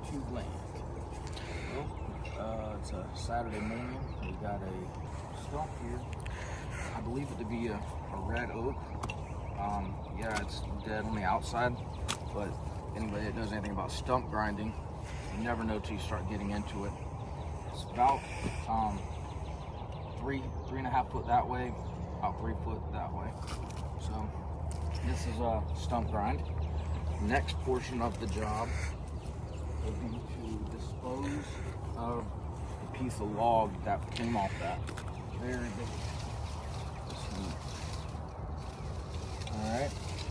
YouTube land. Well, it's a Saturday morning. We got a stump here. I believe it to be a red oak. Yeah, it's dead on the outside, but anybody that knows anything about stump grinding, you never know till you start getting into it. It's about 3.5 foot that way, about 3 foot that way. So this is a stump grind. Next portion of the job would be to dispose of a piece of log that came off that. Very big. Alright,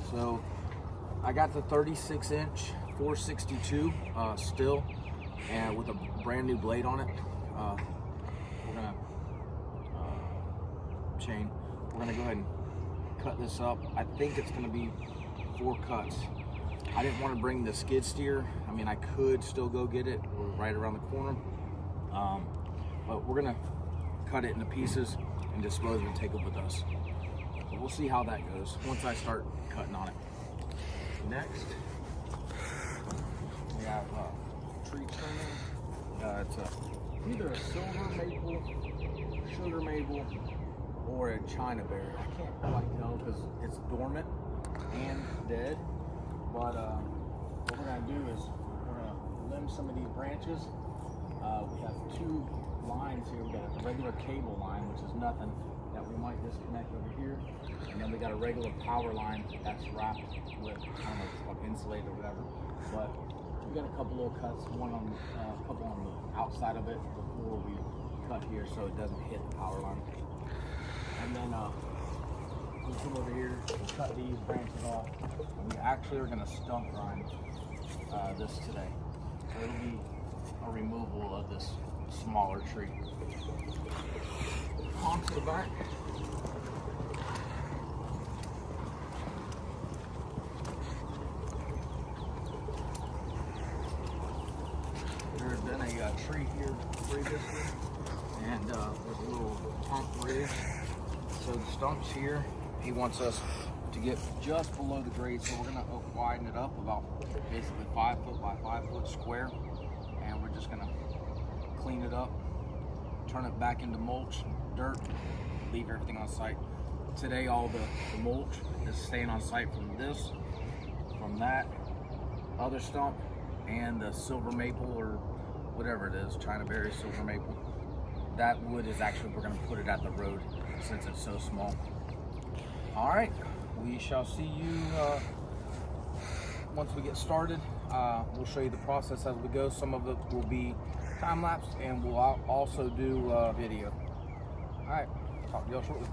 so I got the 36-inch 462 still, and with a brand new blade on it. We're gonna We're gonna go ahead and cut this up. I think it's gonna be 4 cuts. I didn't want to bring the skid steer. I mean, I could still go get it. We're right around the corner. But we're gonna cut it into pieces and dispose of it and take it with us. But we'll see how that goes once I start cutting on it. Next, we have tree trimming. It's either a silver maple, sugar maple, or a China berry. I can't quite tell because it's dormant and dead. But what we're gonna do is we're gonna limb some of these branches. We have 2 lines here. We got a regular cable line, which is nothing, that we might disconnect over here, and then we got a regular power line that's wrapped with, I don't know, it's like insulated or whatever. But we got a couple little cuts, a couple on the outside of it before we cut here, so it doesn't hit the power line. And then we'll come over here, we'll cut these branches off, and we actually are going to stump grind this today. So it'll be a removal of this smaller tree. On to the back. There's been a tree here previously, and there's a little hump ridge. So the stump's here. He wants us to get just below the grade, so we're gonna widen it up about basically 5 foot by 5 foot square, and we're just gonna clean it up, turn it back into mulch, dirt, leave everything on site. Today all the mulch is staying on site from this, from that other stump, and the silver maple, or whatever it is, China berry, silver maple. That wood is actually, we're gonna put it at the road since it's so small. All right, we shall see you once we get started. We'll show you the process as we go. Some of it will be time-lapse, and we'll also do video. All right, talk to y'all shortly.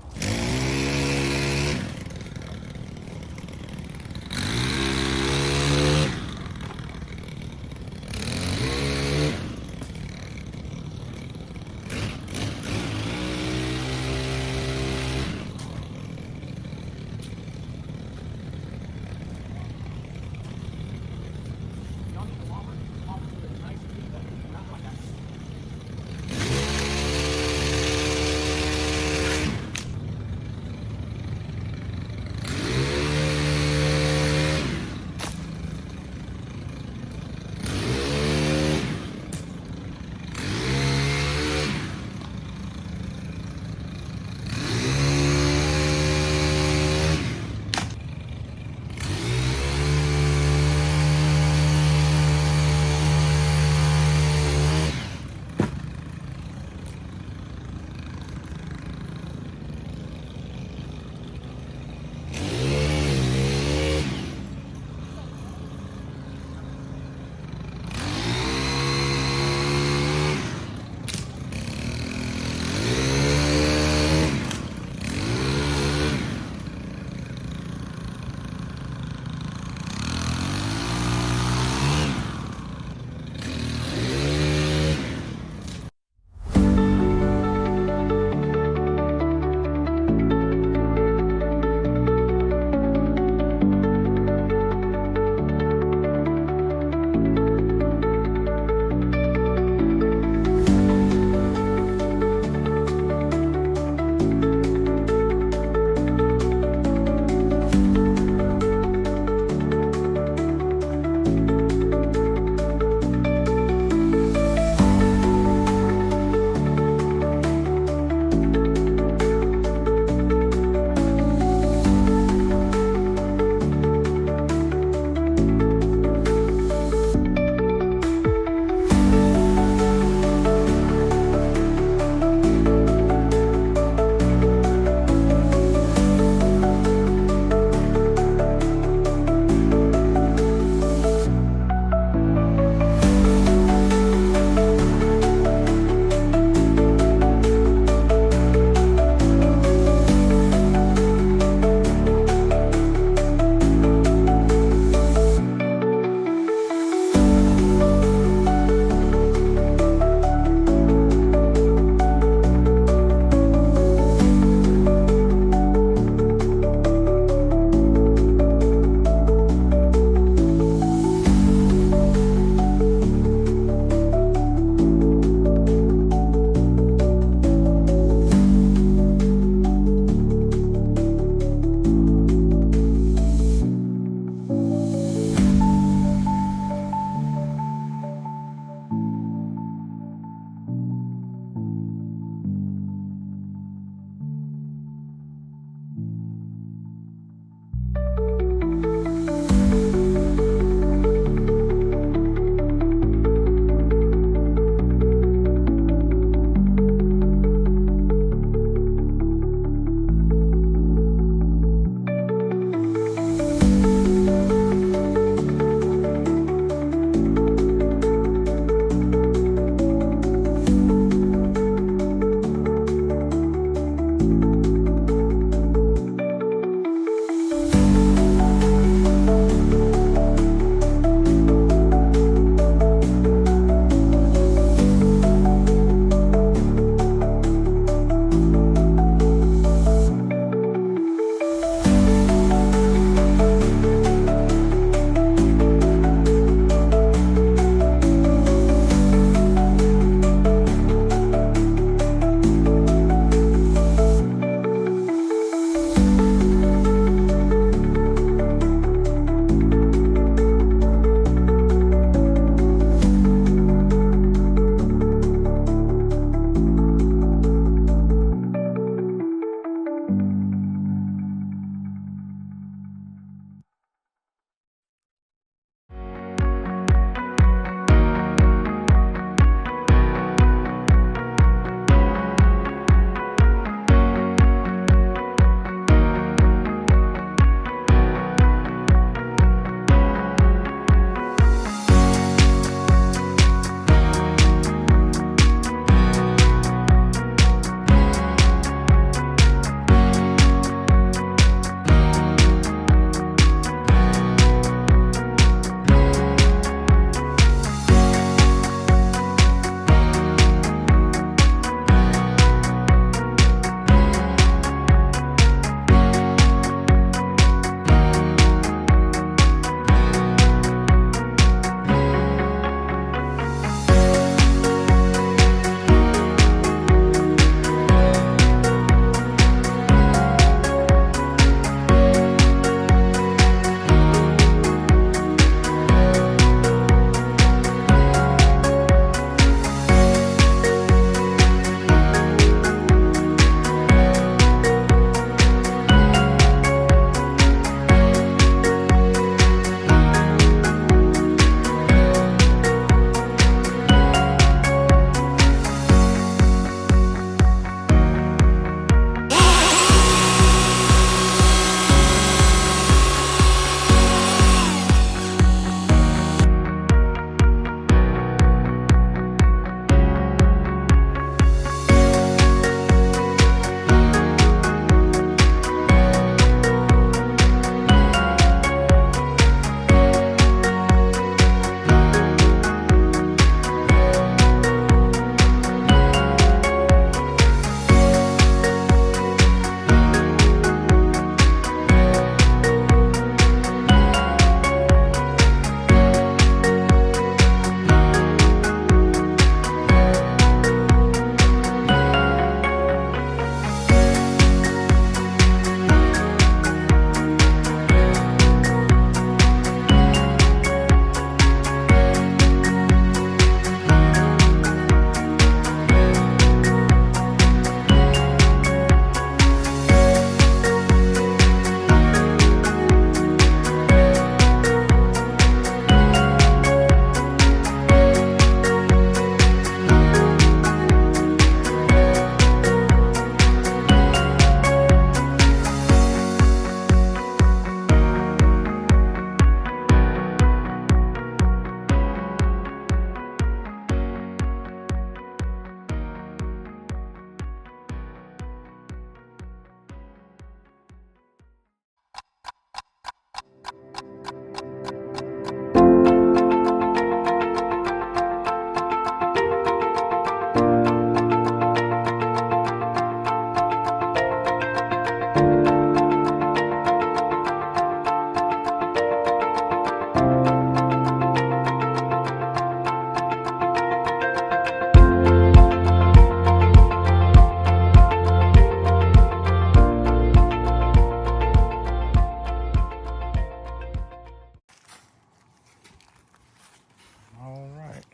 All right.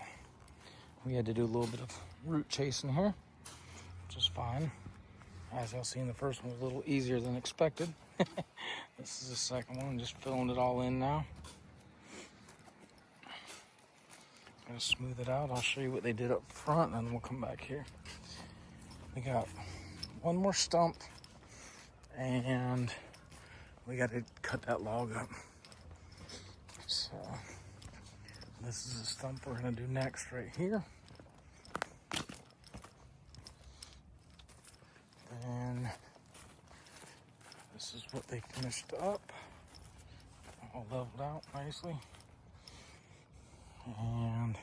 We had to do a little bit of root chasing here, which is fine. As y'all seen, the first one was a little easier than expected. This is the second one, just filling it all in now. Gonna smooth it out. I'll show you what they did up front, and then we'll come back here. We got one more stump, and we got to cut that log up. So this is the stump we're gonna do next right here. And this is what they finished up, all leveled out nicely. And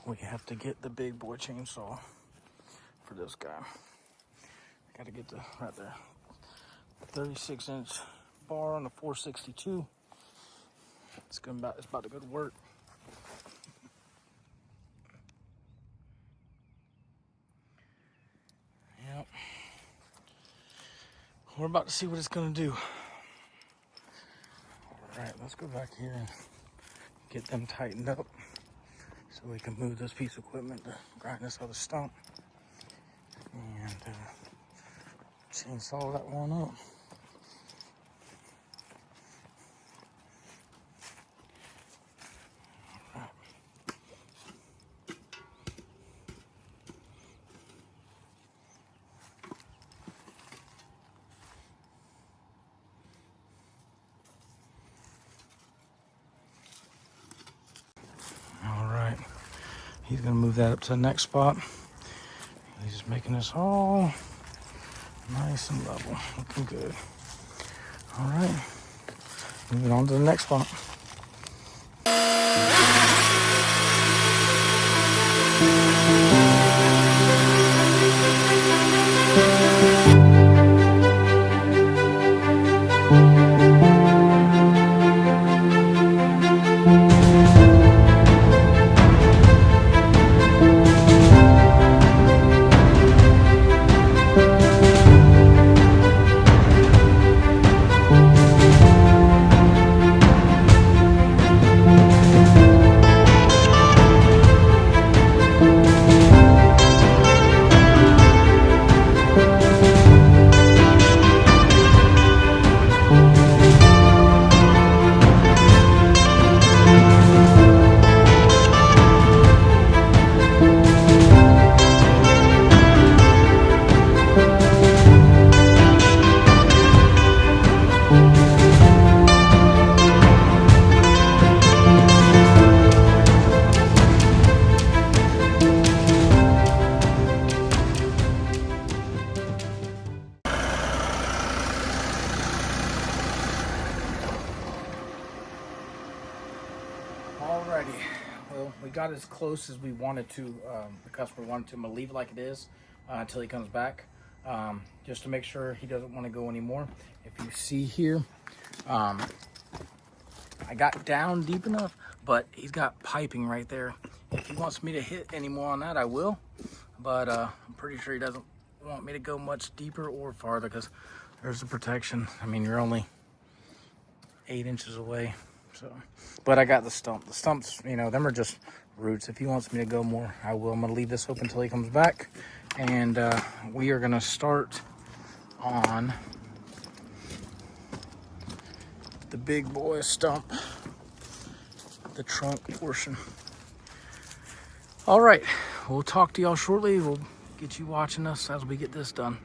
we have to get the big boy chainsaw for this guy. Got to get the right there, 36-inch bar on the 462. It's about to go to work. Yep. We're about to see what it's gonna do. All right, let's go back here and get them tightened up so we can move this piece of equipment to grind this other stump and chainsaw that one up. He's gonna move that up to the next spot. He's just making this all nice and level, looking good. All right, moving on to the next spot. Alrighty, well, we got as close as we wanted to. The customer wanted to. I'm gonna leave it like it is until he comes back, just to make sure he doesn't want to go anymore. If you see here, I got down deep enough, but he's got piping right there. If he wants me to hit any more on that, I will, but I'm pretty sure he doesn't want me to go much deeper or farther because there's the protection. I mean, you're only 8 inches away. So, but I got the stump. The stumps, you know, them are just roots. If he wants me to go more, I will. I'm gonna leave this open until he comes back, and we are gonna start on the big boy stump, the trunk portion. All right, we'll talk to y'all shortly. We'll get you watching us as we get this done.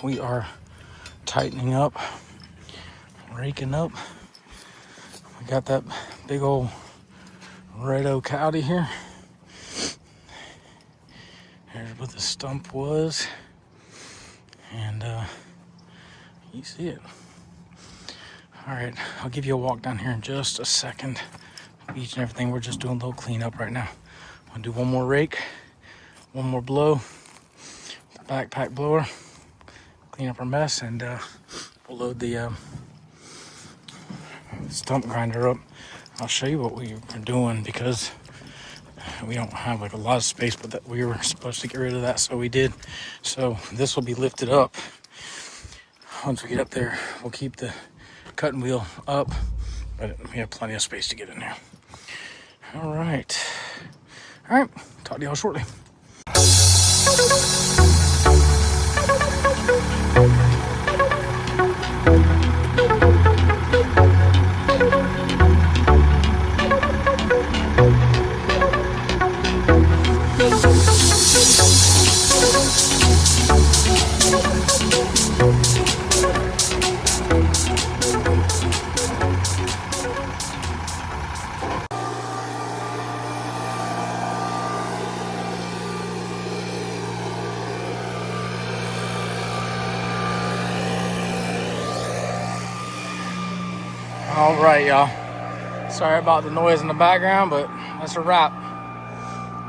we are tightening up, raking up. We got that big old red oak howdy here. Here's what the stump was, and you see it. All right, I'll give you a walk down here in just a second. Each and everything, we're just doing a little cleanup right now. I'll do one more rake, one more blow, the backpack blower, clean up our mess, and we'll load the stump grinder up. I'll show you what we were doing because we don't have like a lot of space, but that we were supposed to get rid of that, so we did. So this will be lifted up. Once we get up there, we'll keep the cutting wheel up, but we have plenty of space to get in there. All right, talk to y'all shortly. All right, y'all. Sorry about the noise in the background, but that's a wrap.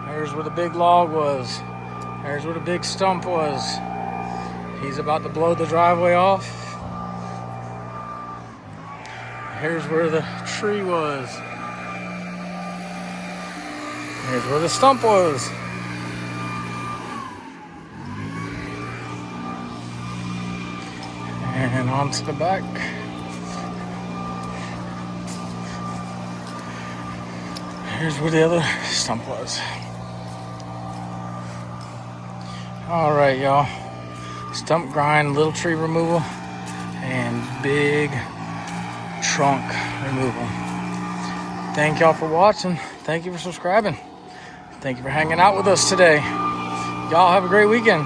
There's where the big log was. There's where the big stump was. He's about to blow the driveway off. Here's where the tree was. Here's where the stump was. And on to the back. Here's where the other stump was. All right, y'all. Stump grind, little tree removal, and big trunk removal. Thank y'all for watching. Thank you for subscribing. Thank you for hanging out with us today. Y'all have a great weekend.